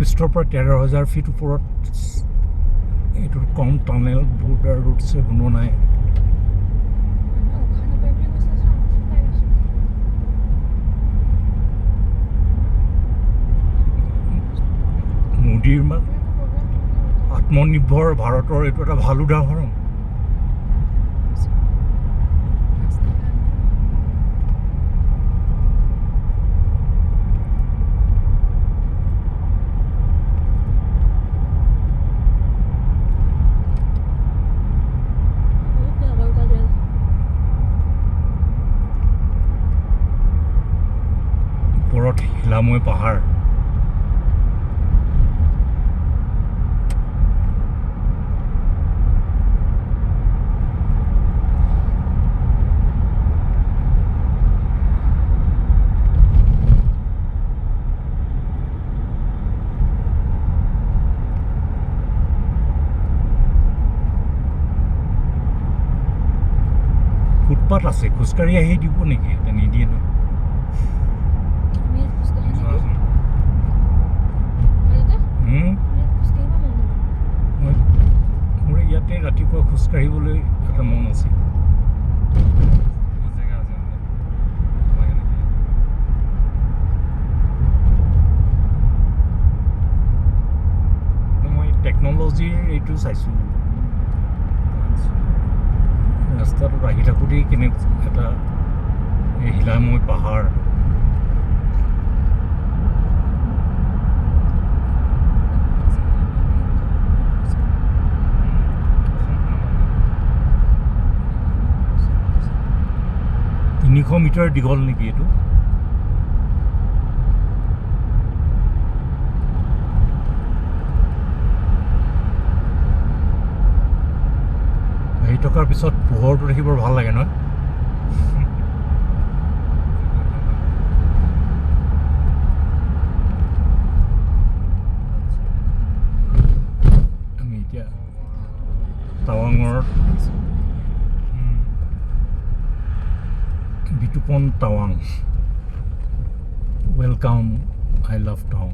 পৃষ্ঠৰ পৰা 13,000 ফিট ওপৰত এইটোৰ কম টানেল বৰ্ডাৰ ৰোডছে বনোৱা নাই। মোদীৰ আত্মনিৰ্ভৰ ভাৰতৰ এইটো এটা ভাল উদাহৰণ। ওপৰত শিলাময় পাহাৰ, ফুটপাথ আছে, খোজকাঢ়ি আহি দিব নেকি? এটা নিদিয়ে ন। মোৰ ইয়াতে ৰাতিপুৱা খোজকাঢ়িবলৈ এটা মন আছে। মই টেকন'লজিৰ এইটো চাইছোঁ, ৰাস্তাটোত আহি থাকোঁতেই কেনেকুৱা এটা শিলাময় পাহাৰ। তিনিশ মিটাৰ দীঘল নেকি এইটো? আহি থকাৰ পিছত পোহৰটো দেখি বৰ ভাল লাগে, নহয়? আমি এতিয়া টাৱাঙৰ বিতুপন টাৱাং। ৱেলকাম, আই লাভ টাৱাং।